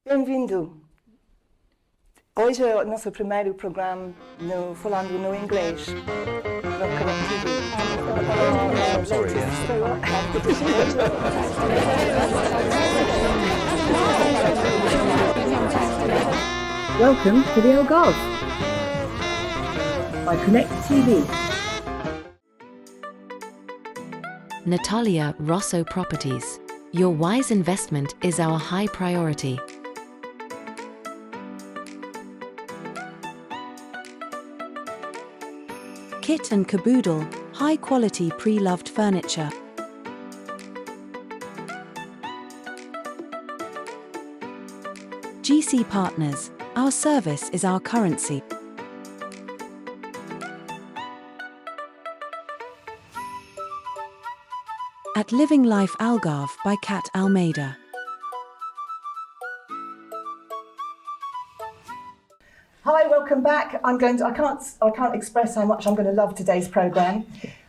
Bem-vindo! Hoje é o nosso primeiro programa falando no inglês, no Conectv. Welcome to the Algarve by Conectv. Natalia Rosso Properties. Your wise investment is our high priority. Kit and Caboodle, high-quality pre-loved furniture. GC Partners, our service is our currency. At Living Life Algarve by Kat Almeida. Hi, welcome back. I can't express how much I'm going to love today's programme.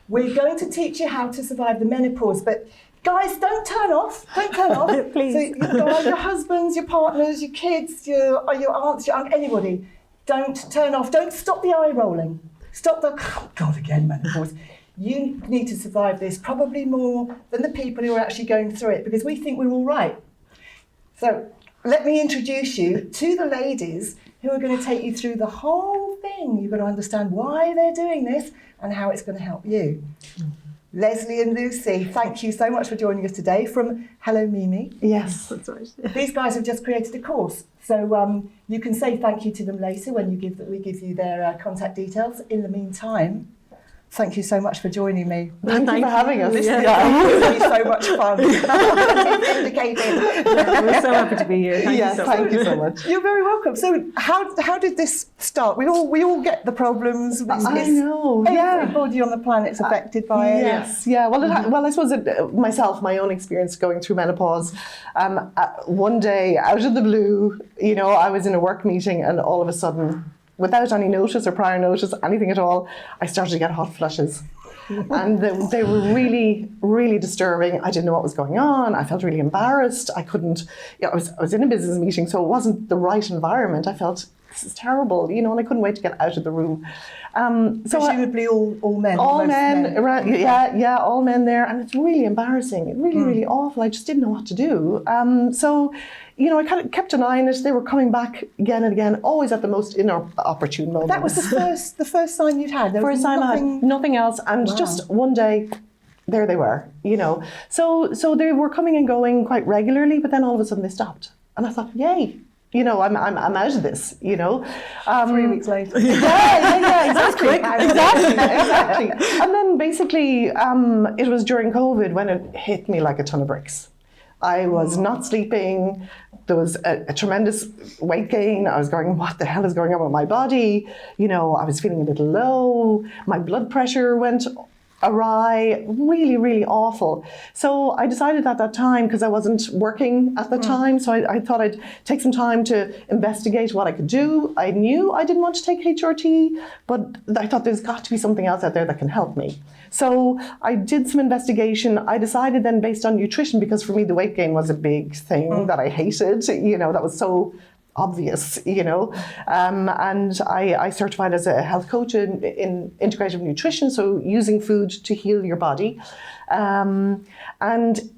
We're going to teach you how to survive the menopause, but guys, don't turn off. Don't turn off. Please. So your husbands, your partners, your kids, your aunts, your uncle, anybody, don't turn off. Don't stop the eye rolling. Stop the, oh God, again, menopause. You need to survive this probably more than the people who are actually going through it, because we think we're all right. So let me introduce you to the ladies who are going to take you through the whole thing. You're going to understand why they're doing this and how it's going to help you. Lesley and Lucie, thank you so much for joining us today from Hello Mimi. Yes, that's right. These guys have just created a course, so you can say thank you to them later when we give you their contact details. In the meantime, thank you so much for joining me. Thank you for having us. This is going to be so much fun. We're so happy to be here. Thank you so much. You're very welcome. So how did this start? We all get the problems. I know. Everybody on the planet's affected by it. Yes, yeah. Well, I suppose my own experience going through menopause. One day, out of the blue, I was in a work meeting, and all of a sudden, without any notice or prior notice, anything at all, I started to get hot flushes. And they were really, really disturbing. I didn't know what was going on. I felt really embarrassed. I couldn't, I was in a business meeting, so it wasn't the right environment. I felt, this is terrible, and I couldn't wait to get out of the room. So presumably all men. All men, around, yeah, all men there. And it's really embarrassing, really, really awful. I just didn't know what to do. I kind of kept an eye on it. They were coming back again and again, always at the most inopportune moment. That was the first sign you'd had? First sign I had, nothing else. And just one day, there they were, So they were coming and going quite regularly, but then all of a sudden they stopped. And I thought, yay. I'm out of this, 3 weeks later. Yeah, exactly. Exactly. And then basically, it was during COVID when it hit me like a ton of bricks. I was not sleeping. There was a tremendous weight gain. I was going, what the hell is going on with my body? I was feeling a little low. My blood pressure went awry, really, really awful. So I decided at that time, because I wasn't working at the time, so I thought I'd take some time to investigate what I could do. I knew I didn't want to take HRT, but I thought there's got to be something else out there that can help me. So I did some investigation. I decided then based on nutrition, because for me the weight gain was a big thing that I hated, that was so obvious, and I certified as a health coach in integrative nutrition, so using food to heal your body. And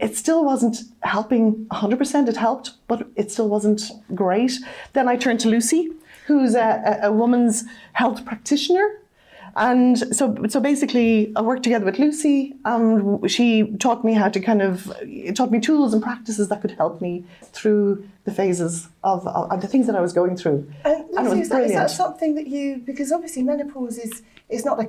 it still wasn't helping 100%. It helped, but it still wasn't great. Then I turned to Lucie, who's a woman's health practitioner. And so basically I worked together with Lucie, and she taught me taught me tools and practices that could help me through the phases of the things that I was going through. And Lucie, is that something that because obviously menopause is not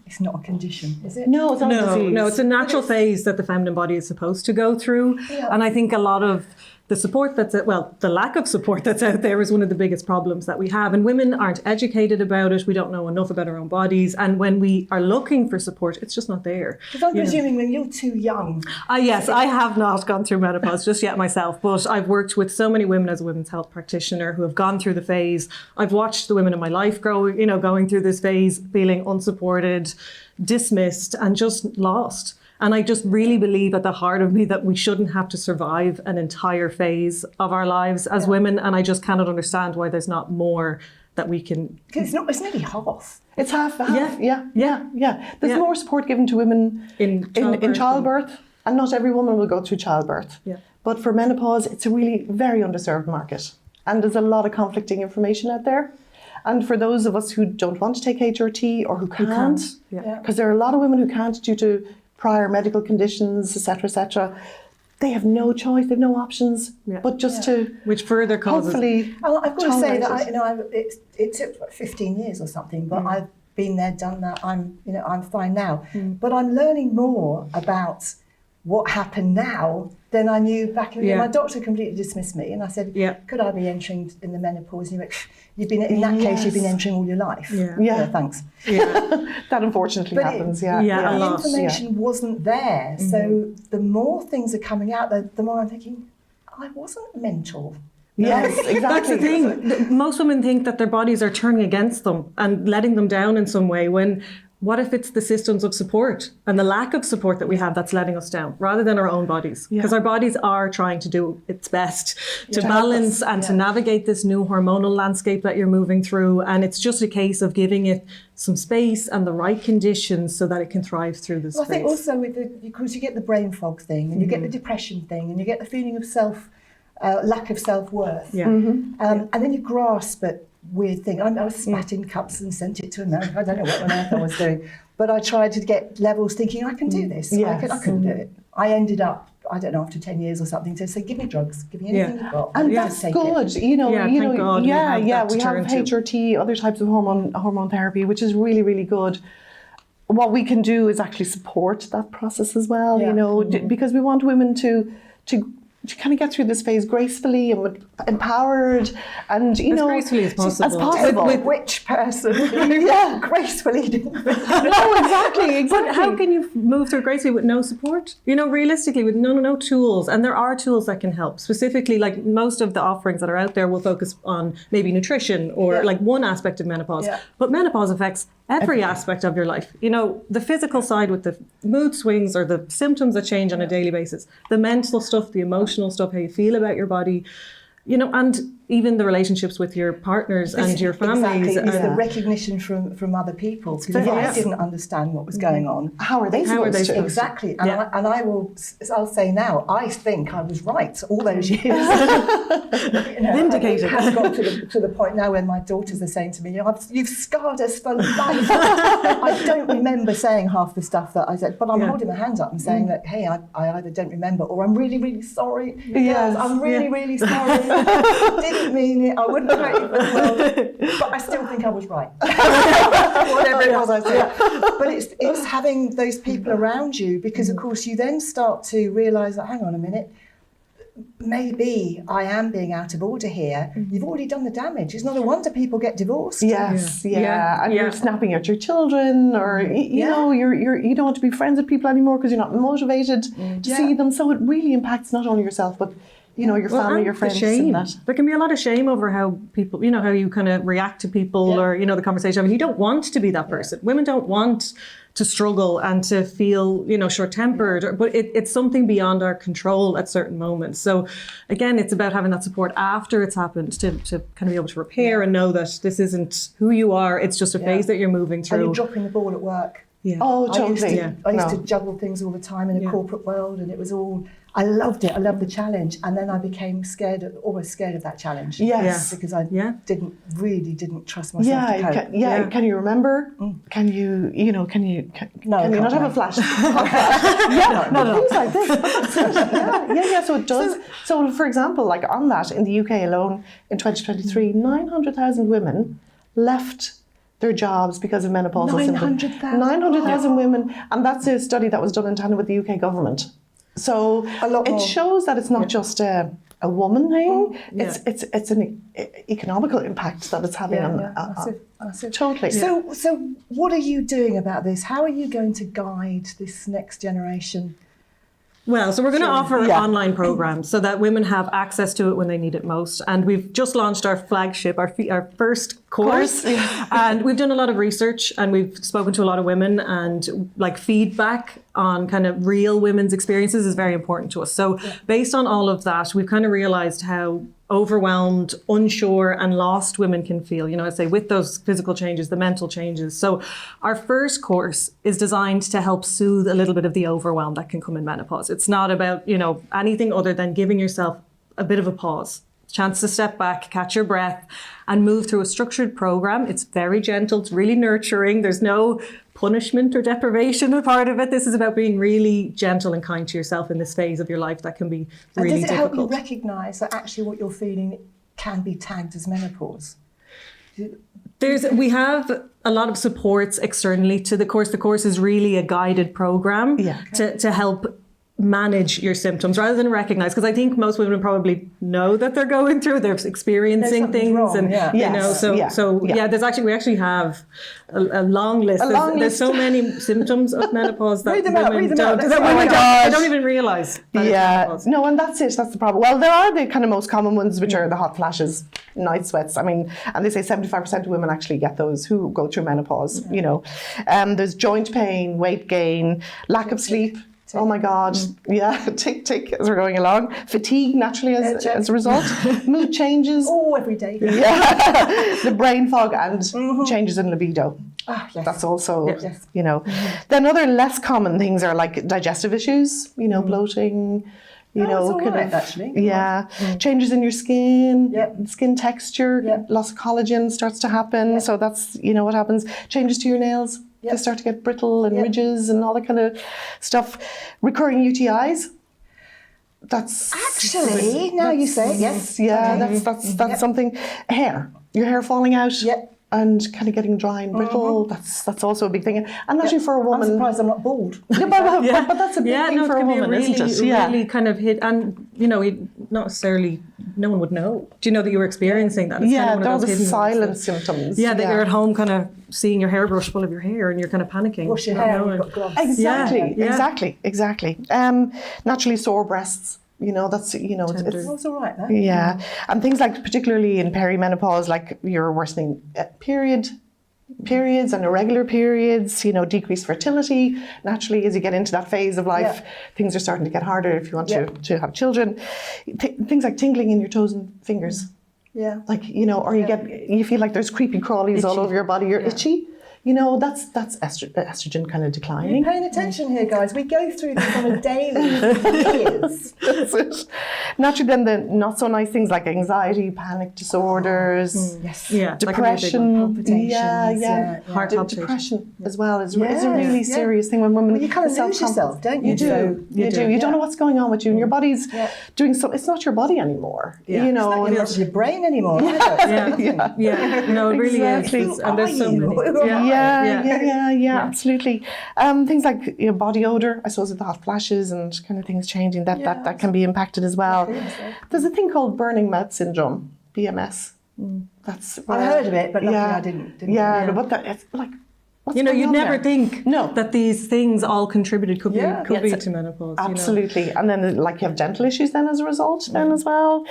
it's not a condition, is it? No, it's not a disease. No, it's a natural phase that the feminine body is supposed to go through. Yeah. And I think a lot of the support the lack of support that's out there is one of the biggest problems that we have. And women aren't educated about it. We don't know enough about our own bodies. And when we are looking for support, it's just not there. Because I'm presuming when you're too young. Yes, I have not gone through menopause just yet myself, but I've worked with so many women as a women's health practitioner who have gone through the phase. I've watched the women in my life going through this phase, feeling unsupported, dismissed, and just lost. And I just really believe at the heart of me that we shouldn't have to survive an entire phase of our lives as women. And I just cannot understand why there's not more that we can. It's nearly half. It's half. Yeah. There's Yeah. more support given to women In in childbirth childbirth, and not every woman will go through childbirth. Yeah. But for menopause, it's a really very underserved market, and there's a lot of conflicting information out there. And for those of us who don't want to take HRT or who can't, Yeah. because there are a lot of women who can't due to prior medical conditions, etc., they have no choice, they have no options, but just to which further causes. hopefully. I've got to say tolerate that it took about 15 years or something, but I've been there, done that. I'm fine now, but I'm learning more about what happened now than I knew back in the day. My doctor completely dismissed me, and I said, could I be entering in the menopause? And he went, you've been in that case, you've been entering all your life. Yeah. Thanks. That unfortunately happens. a The lot. information wasn't there, so the more things are coming out, the more I'm thinking, I wasn't mental. Yes, exactly. That's the thing. Most women think that their bodies are turning against them and letting them down in some way, when what if it's the systems of support and the lack of support that we have that's letting us down, rather than our own bodies? Because our bodies are trying to do its best to balance and to navigate this new hormonal landscape that you're moving through. And it's just a case of giving it some space and the right conditions so that it can thrive through this Well, I phase. think also because you get the brain fog thing, and you get the depression thing, and you get the feeling of lack of self-worth. And then you grasp at weird thing. I was spat in cups and sent it to America. I don't know what on earth I was doing, but I tried to get levels, thinking I can do this. I couldn't do it. I ended up, I don't know, after 10 years or something, to say, give me drugs, give me anything you've got. And just that's take good. it. You know, thank God we have that to we have turn to. HRT, other types of hormone therapy, which is really, really good. What we can do is actually support that process as well, you know, because we want women to kind of get through this phase gracefully and empowered, and as gracefully as possible. With which person gracefully didn't No, exactly. But how can you move through gracefully with no support? You know, realistically, with no tools. And there are tools that can help. Specifically, like most of the offerings that are out there will focus on maybe nutrition or like one aspect of menopause. But menopause affects every aspect of your life. You know, the physical side with the mood swings or the symptoms that change on a daily basis, the mental stuff, the emotional stuff, how you feel about your body, you know, and even the relationships with your partners and your families. Exactly. It's the recognition from other people. Because if I didn't understand what was going on, how are they supposed to? Exactly. And I'll say now, I think I was right all those years. Vindicated. It has got to the point now when my daughters are saying to me, you've scarred us for life. I don't remember saying half the stuff that I said, but I'm holding my hands up and saying that, hey, I either don't remember or I'm really, really sorry. Yes. I'm really, really sorry. Didn't mean it. I wouldn't hurt you for the world. But I still think I was right. Whatever it was I said. But it's having those people around you, because of course you then start to realise that, hang on a minute, maybe I am being out of order here. You've already done the damage. It's not a wonder people get divorced. Yes, and you're snapping at your children, or you know, you don't want to be friends with people anymore because you're not motivated to see them. So it really impacts not only yourself, but you know, your family, your friends. Shame. And that. There can be a lot of shame over how people, you know, how you kind of react to people or, you know, the conversation. I mean, you don't want to be that person. Women don't want to struggle and to feel, you know, short-tempered, but it's something beyond our control at certain moments. So again, it's about having that support after it's happened to kind of be able to repair and know that this isn't who you are. It's just a phase that you're moving through. And you're dropping the ball at work. Yeah. Oh, totally. I used to juggle things all the time in a corporate world, and it was all, I loved it. I loved the challenge. And then I became almost scared of that challenge. Yes. Because I didn't trust myself to cope. Can you remember? Can you not have a flash? No. Things like this. So it does. So for example, like on that, in the UK alone, in 2023, 900,000 women left their jobs because of menopausal symptoms. 900,000 women, and that's a study that was done in tandem with the UK government. So it shows that it's not just a woman thing. It's an economical impact that it's having on. Totally. So what are you doing about this? How are you going to guide this next generation? Well, so we're going to offer online programs so that women have access to it when they need it most. And we've just launched our flagship, our first course. And we've done a lot of research and we've spoken to a lot of women, and like feedback on kind of real women's experiences is very important to us. So based on all of that, we've kind of realized how overwhelmed, unsure and lost women can feel, you know, I'd say with those physical changes, the mental changes. So our first course is designed to help soothe a little bit of the overwhelm that can come in menopause. It's not about, you know, anything other than giving yourself a bit of a pause, chance to step back, catch your breath and move through a structured program. It's very gentle, it's really nurturing. There's no punishment or deprivation a part of it. This is about being really gentle and kind to yourself in this phase of your life that can be really difficult. And does it help you recognise that actually what you're feeling can be tagged as menopause? We have a lot of supports externally to the course. The course is really a guided program to help manage your symptoms rather than recognize, because I think most women probably know that they're going through, they're experiencing things wrong, and you know, there's actually, we actually have a long list. There's so many symptoms of menopause that women don't even realize that it's menopause. No, and that's it, that's the problem. Well, there are the kind of most common ones, which are the hot flashes, night sweats. I mean, and they say 75% of women actually get those who go through menopause, you know. There's joint pain, weight gain, lack of sleep. Oh my God, tick, tick as we're going along. Fatigue naturally as a result. Mood changes. Oh, every day. The brain fog and changes in libido. That's also, you know. Then other less common things are like digestive issues, you know, bloating, you know, kind of, actually. Changes in your skin, skin texture, loss of collagen starts to happen. So that's, you know, what happens. Changes to your nails. They start to get brittle and ridges and all that kind of stuff. Recurring UTIs. That's actually, now you say it, yes. Yeah, that's something. Hair. Your hair falling out. And kind of getting dry and brittle, that's also a big thing. And actually for a woman... I'm surprised I'm not bald. But that's a big thing for a woman, isn't it? Really kind of hit, and you know, not necessarily, no one would know. Do you know that you were experiencing that? It's kind of all the hidden silent symptoms. That you're at home kind of seeing your hairbrush full of your hair and you're kind of panicking. Wash your hair and you've got gloves. Exactly. Naturally sore breasts. You know, that's, you know, it's all right, though. Yeah. And things like, particularly in perimenopause, like your worsening periods and irregular periods, you know, decreased fertility. Naturally, as you get into that phase of life, things are starting to get harder if you want to have children. Things like tingling in your toes and fingers. Yeah. Like, you know, or you feel like there's creepy crawlies all over your body. You're itchy. You know, that's estrogen kind of declining. You're paying attention here, guys. We go through this on a daily for years. That's it. Naturally, then the not so nice things like anxiety, panic disorders, depression, heart palpitations. Depression as well is a really serious thing when women. Well, you kind of lose yourself, don't you? You do. You don't know what's going on with you, and your body's doing so. It's not your body anymore. You know, it's not your brain anymore. No, it really is. And there's so many. Absolutely. Things like, you know, body odor, I suppose, with the hot flashes and kind of things changing, that can be impacted as well. There's a thing called burning mouth syndrome, BMS. That's I heard of it, but luckily I didn't. But it's like, what's you know, you'd never there? think that these things all contributed could be to menopause. Absolutely. You know? And then like you have dental issues then as a result then as well.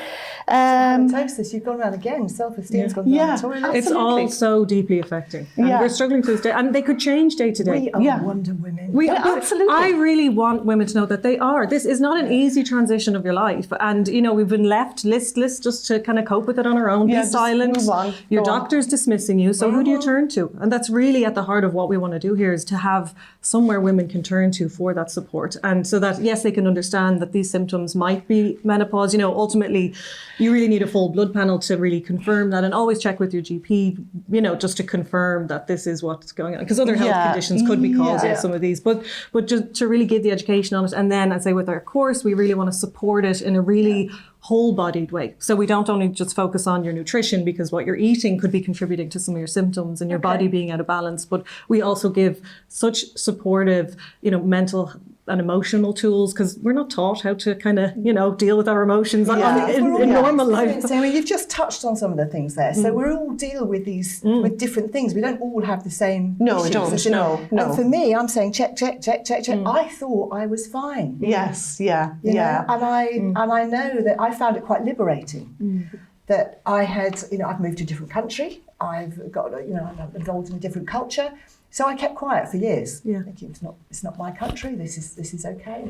Halitosis, you've gone around again. Self-esteem's gone down the toilet. It's all so deeply affecting. And we're struggling to this day. And they could change day to day. We are Wonder Women. Absolutely. I really want women to know that they are. This is not an easy transition of your life. And, you know, we've been left listless just to kind of cope with it on our own. Be silent. Move on. Your doctor's dismissing you. So who do you turn to? And that's really at the heart of what we want to do here, is to have somewhere women can turn to for that support. And so that, yes, they can understand that these symptoms might be menopause. You know, ultimately, you really need a full blood panel to really confirm that, and always check with your GP, you know, just to confirm that this is what's going on. Because other health conditions could be causing some of these. But just to really give the education on it. And then, I'd say with our course, we really want to support it in a really whole-bodied way. So we don't only just focus on your nutrition, because what you're eating could be contributing to some of your symptoms and your body being out of balance, but we also give such supportive, you know, mental and emotional tools, because we're not taught how to kind of, you know, deal with our emotions in normal life. I mean, you've just touched on some of the things there. So we all deal with these with different things. We don't all have the same issues. We don't. No. And for me, I'm saying check. I thought I was fine. Yes. You know? And I know that I found it quite liberating. that I had, I've moved to a different country. I've got, I'm involved in a different culture. So I kept quiet for years, thinking it's not my country. This is okay.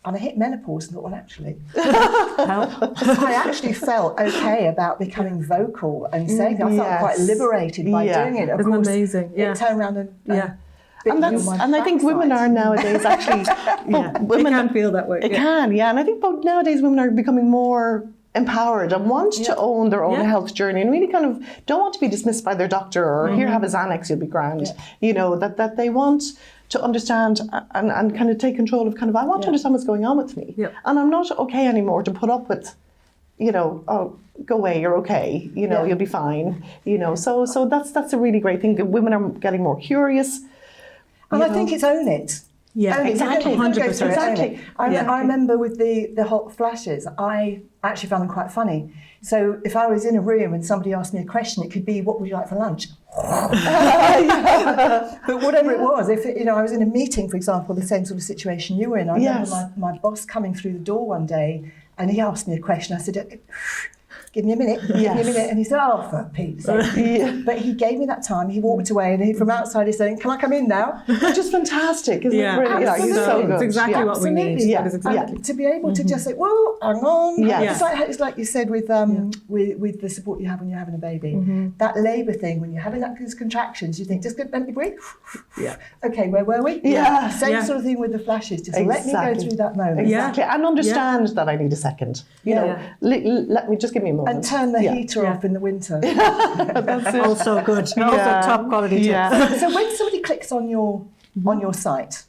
And I hit menopause and thought, well, actually, I actually felt okay about becoming vocal and saying that. I felt quite liberated by doing it. Of Isn't course, amazing? Yeah. It turned around and and I think women are nowadays actually women can feel that way. It can, and I think both nowadays women are becoming more empowered and want to own their own health journey and really kind of don't want to be dismissed by their doctor or here, have a Xanax, you'll be grand. That they want to understand and kind of take control of kind of, I want to understand what's going on with me. And I'm not okay anymore to put up with, oh, go away, you're okay, you'll be fine. So that's a really great thing. That women are getting more curious. And I think it's own it. Yeah, exactly. 100%. Exactly. I remember with the hot flashes, I actually found them quite funny. So if I was in a room and somebody asked me a question, it could be, what would you like for lunch? But whatever it was, if I was in a meeting, for example, the same sort of situation you were in, I remember my boss coming through the door one day and he asked me a question. I said, give me a minute, give me a minute. And he said, oh, for Pete's sake. But he gave me that time. He walked away and from outside he's saying, can I come in now? Which is fantastic, isn't it? Really? Absolutely. It's so good. It's exactly what we need. Yeah. That is exactly. To be able to just say, well, hang on. Yes. It's like you said with the support you have when you're having a baby. That labour thing, when you're having those contractions, you think, just let me breathe. Okay, where were we? Same sort of thing with the flashes. Just let me go through that moment. Exactly. And understand that I need a second. Let me just give me a moment. And turn the heater off in the winter. That's it. Also good. Also top quality tips. So when somebody clicks on your site,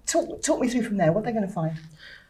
talk me through from there. What they're going to find?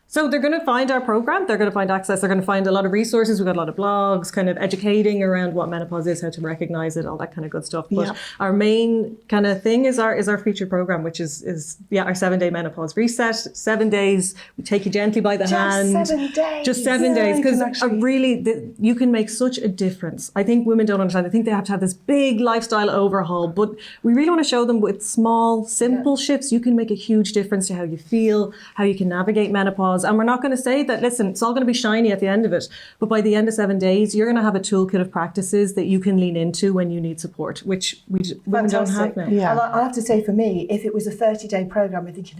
So they're going to find our program, they're going to find access, they're going to find a lot of resources. We've got a lot of blogs, kind of educating around what menopause is, how to recognize it, all that kind of good stuff. But our main kind of thing is our featured program, which is our 7-day menopause reset. 7 days, we take you gently by the hand. Just 7 days. Just 7 days, because really, you can make such a difference. I think women don't understand. I think they have to have this big lifestyle overhaul, but we really want to show them with small, simple shifts, you can make a huge difference to how you feel, how you can navigate menopause. And we're not going to say that, listen, it's all going to be shiny at the end of it. But by the end of 7 days, you're going to have a toolkit of practices that you can lean into when you need support, which women don't have now. Yeah. And I have to say, for me, if it was a 30-day programme, I think, you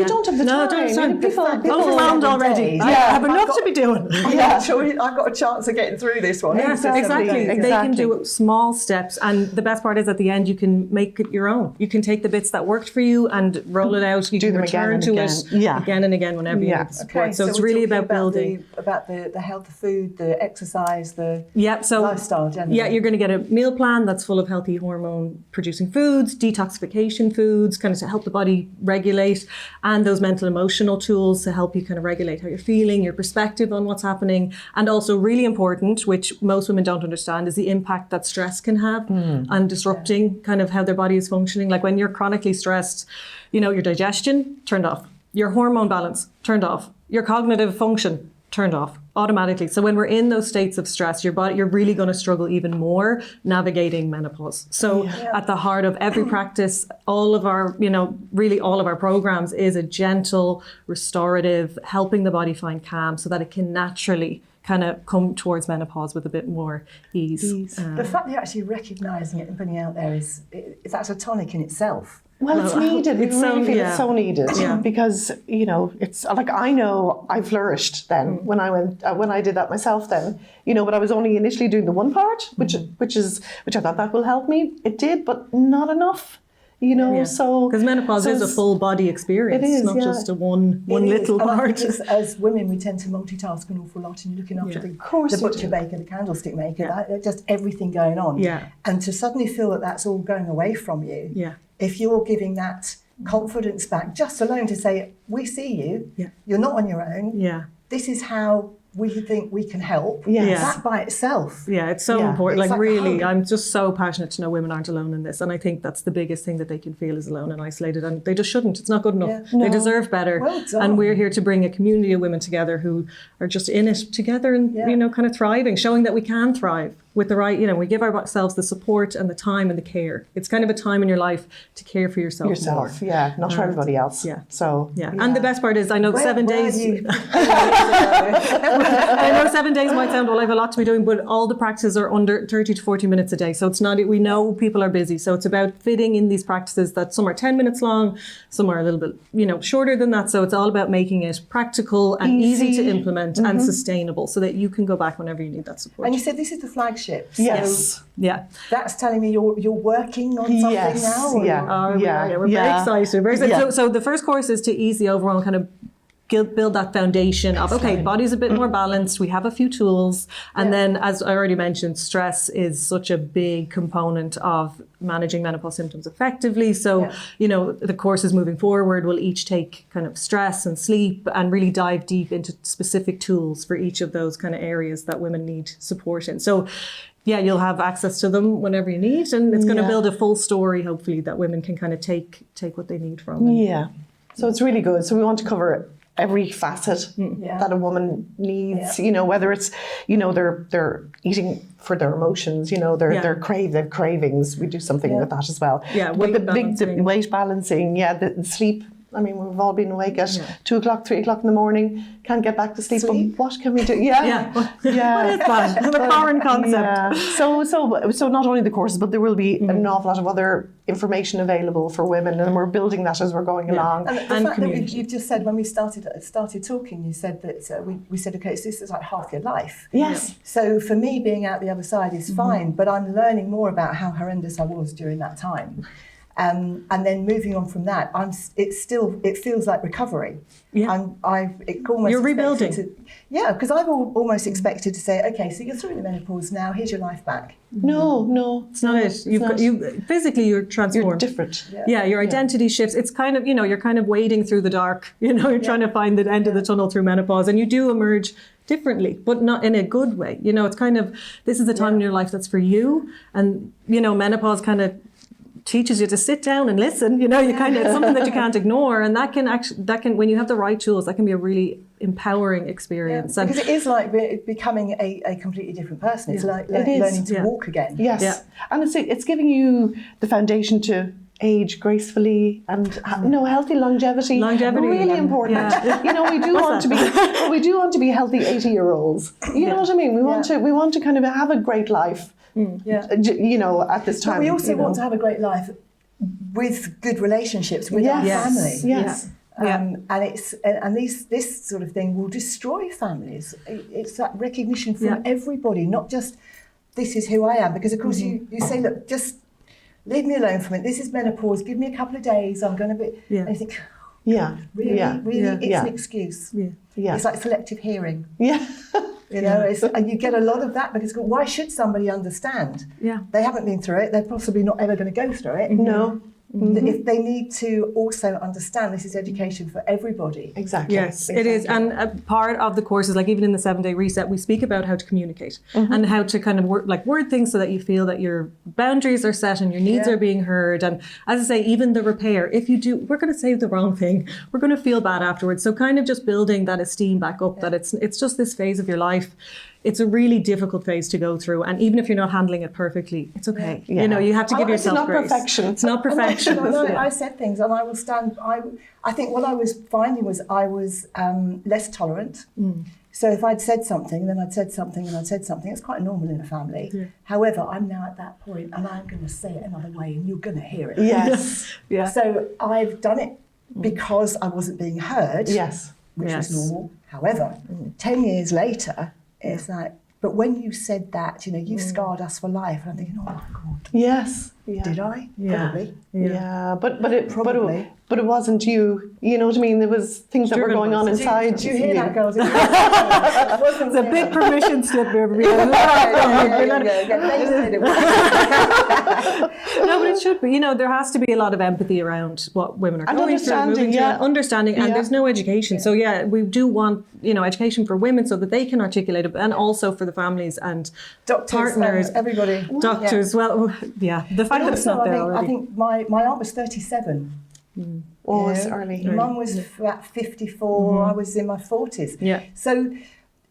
don't have the time. No, don't. People overwhelmed already. I have enough to be doing. I've got a chance of getting through this one. Yes, exactly. They can do small steps. And the best part is at the end, you can make it your own. You can take the bits that worked for you and roll it out. You can return to it again and again whenever you need support. So it's really about building. About the health of food, the exercise, the lifestyle generally. Yeah, you're going to get a meal plan that's full of healthy hormone-producing foods, detoxification foods, kind of to help the body regulate, and those mental emotional tools to help you kind of regulate how you're feeling, your perspective on what's happening. And also really important, which most women don't understand, is the impact that stress can have on disrupting kind of how their body is functioning. Like when you're chronically stressed, your digestion turned off, your hormone balance turned off, your cognitive function turned off automatically. So when we're in those states of stress, you're really going to struggle even more navigating menopause. So at the heart of every practice, all of our, really all of our programs is a gentle, restorative, helping the body find calm so that it can naturally kind of come towards menopause with a bit more ease. The fact that you're actually recognising it and putting it out there that's a tonic in itself. Well, it's needed. It's so needed because it's like I know I flourished then when I did that myself then. But I was only initially doing the one part, which I thought that will help me. It did, but not enough. So because menopause is a full body experience. It is, not just a one little part. As women, we tend to multitask an awful lot, and you're looking after the butcher baker, the candlestick maker, just everything going on. Yeah. And to suddenly feel that that's all going away from you. Yeah. If you're giving that confidence back, just alone to say, we see you, you're not on your own, this is how we think we can help, that by itself. Yeah, it's so important. Like really, I'm just so passionate to know women aren't alone in this. And I think that's the biggest thing that they can feel is alone and isolated. And they just shouldn't. It's not good enough. Yeah. They deserve better. Well done. And we're here to bring a community of women together who are just in it together and, kind of thriving, showing that we can thrive. with the right, we give ourselves the support and the time and the care. It's kind of a time in your life to care for yourself more. Yeah, not for everybody else. Yeah. So And the best part is, I know 7 days. I know 7 days might sound, well, I have a lot to be doing, but all the practices are under 30 to 40 minutes a day. So it's not, we know people are busy. So it's about fitting in these practices that some are 10 minutes long, some are a little bit, shorter than that. So it's all about making it practical and easy to implement and sustainable so that you can go back whenever you need that support. And you said this is the flagship. So Yes. Yeah. that's telling me you're working on something now? Or We're very excited. Very excited. So the first course is to ease the overall kind of build that foundation of, okay, body's a bit more balanced, we have a few tools, and then, as I already mentioned, stress is such a big component of managing menopause symptoms effectively. So, the courses moving forward will each take kind of stress and sleep and really dive deep into specific tools for each of those kind of areas that women need support in. So, you'll have access to them whenever you need, and it's going to build a full story, hopefully, that women can kind of take what they need from it. Yeah. So it's really good. So we want to cover every facet that a woman needs, whether it's, they're eating for their emotions, they've cravings. We do something with that as well. Yeah, but the balancing. weight balancing, the sleep. I mean, we've all been awake at 2 o'clock, 3 o'clock in the morning, can't get back to sleep. But what can we do? What is that? The foreign concept. Yeah. So not only the courses, but there will be an awful lot of other information available for women, and we're building that as we're going along. And the fact that you've just said, when we started talking, you said that we said, okay, so this is like half your life. Yes. So for me, being out the other side is fine, but I'm learning more about how horrendous I was during that time. And then moving on from that, it feels like recovery. Yeah. You're rebuilding. Because I've almost expected to say, okay, so you're through the menopause now, here's your life back. No. It's not it. Physically, you're transformed. You're different. Your identity shifts. It's kind of, you're kind of wading through the dark. You're trying to find the end of the tunnel through menopause, and you do emerge differently, but not in a good way. It's kind of, this is the time in your life that's for you. And, menopause kind of teaches you to sit down and listen. It's something that you can't ignore, and that can when you have the right tools, that can be a really empowering experience. Because it is like becoming a completely different person. It's like learning to walk again. Yes. Yeah. And it's giving you the foundation to age gracefully and healthy longevity. Really important. Yeah. we do want to be healthy 80-year-olds. You know what I mean? We want to kind of have a great life. At this time. But we also want to have a great life with good relationships with our family. Yes. And this sort of thing will destroy families. It's that recognition from everybody, not just this is who I am. Because of course you say, look, just leave me alone for a minute. This is menopause. Give me a couple of days. I'm going to be. And you think, really, it's an excuse. Yeah. It's like selective hearing. Yeah. And you get a lot of that because why should somebody understand? Yeah. They haven't been through it. They're possibly not ever going to go through it. No. If they need to also understand this is education for everybody. Exactly. Yes, it is. And a part of the courses, like even in the 7-day reset, we speak about how to communicate and how to kind of word things so that you feel that your boundaries are set and your needs are being heard. And as I say, even the repair, if you do, we're going to say the wrong thing, we're going to feel bad afterwards. So kind of just building that esteem back up, that it's just this phase of your life. It's a really difficult phase to go through, and even if you're not handling it perfectly, it's okay. Yeah. You have to give yourself grace. Perfection. It's not perfection. I said things, and I will stand. I think what I was finding was I was less tolerant. So if I'd said something, then I'd said something, and I'd said something. It's quite normal in a family. Yeah. However, I'm now at that point, and I'm going to say it another way, and you're going to hear it. Yes. So I've done it because I wasn't being heard. Yes. Which was normal. However, 10 years later. It's like, but when you said that, you've scarred us for life. And I'm thinking, oh my God. Yes. Yeah. Did I? Yeah. Probably. Yeah. But it wasn't you. You know what I mean? There was things that were going on inside. Did you hear that, girls? It's a big permission slip. No, but it should be. There has to be a lot of empathy around what women are going through, understanding, and there's no education. So we do want education for women so that they can articulate it, and also for the families and doctors, partners, everybody, doctors. Well, the fact that it's not there already. I think my aunt was 37. Oh, it's early. Mum was at 54. I was in my 40s. Yeah. So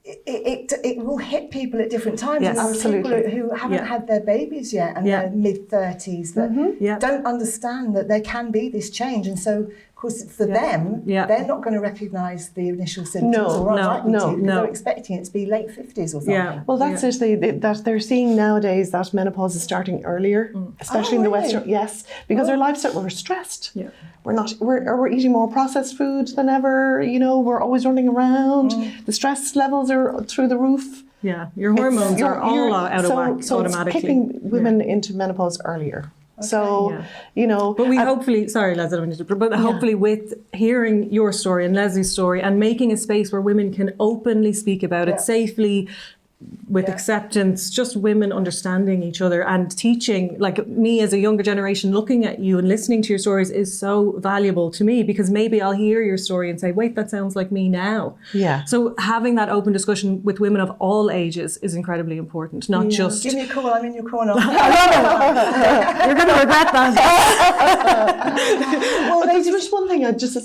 it will hit people at different times. Yes, and there's people absolutely. who haven't Yeah. had their babies yet and they're mid-30s that Yeah. don't understand that there can be this change. And so, of course, for them, Yeah. they're not going to recognise the initial symptoms No, or unlikely no, to, because no. they're expecting it to be late 50s or something. Yeah. Well, that's it. That they're seeing nowadays that menopause is starting earlier, especially in the really? Western. Yes, because our lives we're stressed. Yeah. We're eating more processed food than ever. You know, we're always running around. The stress levels are through the roof. Yeah, your hormones are all out of whack so automatically. it's kicking women into menopause earlier. So, Yeah. you know. But we hopefully, sorry, Lesley, I don't mean to- but hopefully with hearing your story and Leslie's story and making a space where women can openly speak about it safely, with acceptance, just women understanding each other and teaching, like me as a younger generation, looking at you and listening to your stories is so valuable to me, because maybe I'll hear your story and say, wait, that sounds like me now. Yeah. So having that open discussion with women of all ages is incredibly important, not just... Give me a call, I'm in your corner. You're going to regret that. Well, there's just one thing. Just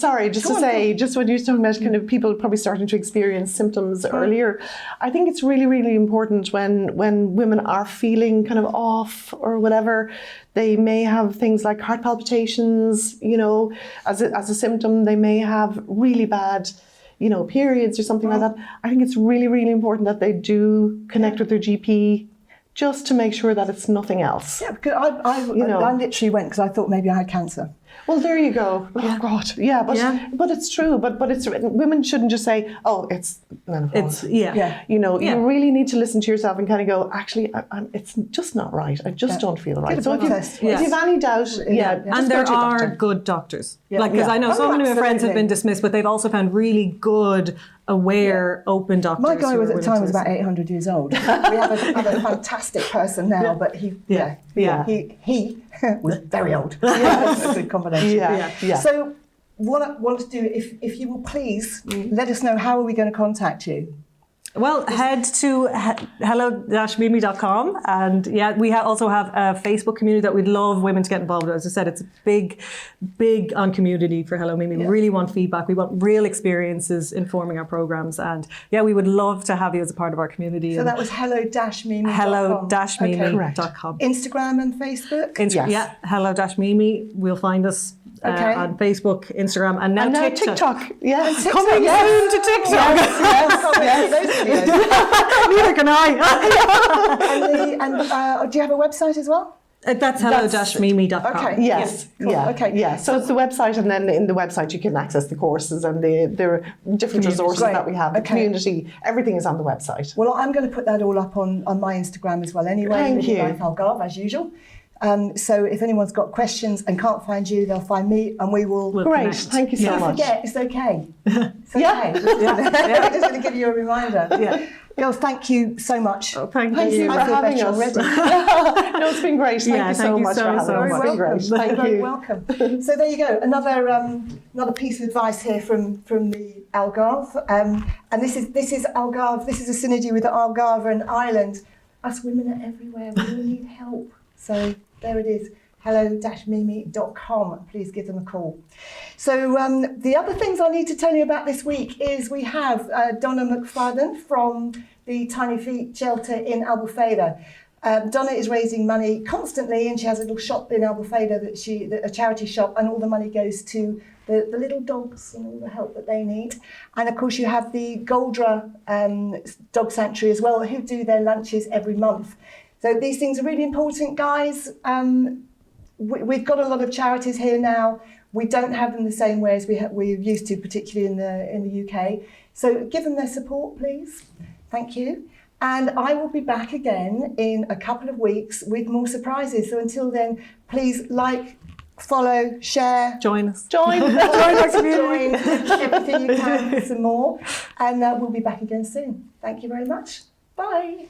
when you're talking about kind of people probably starting to experience symptoms earlier, I think it's really, really important when women are feeling kind of off or whatever. They may have things like heart palpitations, you know, as a symptom. They may have really bad, you know, periods or something like that. I think it's really, really important that they do connect with their GP, just to make sure that it's nothing else. Yeah, because I literally went because I thought maybe I had cancer. Well, there you go. Oh God, yeah, but it's true. But it's women shouldn't just say, "Oh, it's menopause." You know, you really need to listen to yourself and kind of go, "Actually, it's just not right. I just don't feel right." So if you've any doubt, and there are good doctors. Like, because I know so many of my friends have been dismissed, but they've also found really good, aware, open doctors. My guy who was are at the willing time was to about 800 years old. We have a fantastic person now, but he was very old. It's a good combination. So what I want to do, if you will please let us know, how are we going to contact you? Well, head to hello-mimi.com, and we also have a Facebook community that we'd love women to get involved with. As I said, it's a big on community for Hello Mimi. We really want feedback. We want real experiences informing our programs, and we would love to have you as a part of our community. So that was hello-mimi.com. hello-mimi.com. Instagram and Facebook? Yeah, hello-mimi. We'll find us on Facebook, Instagram, and now TikTok. Yes, coming soon to TikTok. Yes. Neither can I. And do you have a website as well? That's hello-mimi.com. Okay. Yes. Cool. Yeah. Okay. Yeah. So it's the website, and then in the website you can access the courses and the different resources that we have. The community, everything is on the website. Well, I'm going to put that all up on my Instagram as well. Anyway, Thank you. Life Algarve, as usual. So if anyone's got questions and can't find you, they'll find me, and we will. Great. Connect. Thank you so Don't much. forget, it's okay. It's okay. I'm just going to give you a reminder. Girls, thank you so much. Thank you for having us. No, it's been great. Thank you so much for having us. It's been great. Thank You're you. welcome. So there you go. Another piece of advice here from the Algarve. And this is Algarve. This is a synergy with the Algarve and Ireland. Us women are everywhere. We all need help. So there it is. hello-mimi.com. Please give them a call. So the other things I need to tell you about this week is we have Donna McFadden from the Tiny Feet Shelter in Albufeira. Donna is raising money constantly, and she has a little shop in Albufeira, a charity shop, and all the money goes to the little dogs and all the help that they need. And of course you have the Goldra Dog Sanctuary as well, who do their lunches every month. So these things are really important, guys. We've got a lot of charities here now. We don't have them the same way as we used to, particularly in the UK. So give them their support, please. Thank you. And I will be back again in a couple of weeks with more surprises. So until then, please like, follow, share. Join us. Join our community. Join everything you can for some more. And we'll be back again soon. Thank you very much. Bye.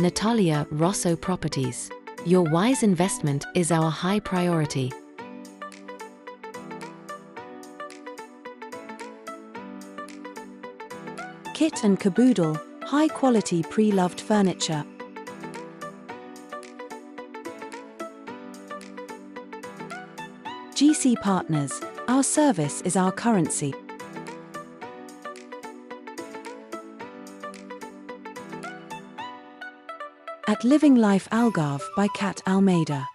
Natalia Rosso Properties. Your wise investment is our high priority. Kit and Caboodle, high-quality pre-loved furniture. GC Partners, our service is our currency. At Living Life Algarve by Kat Almeida.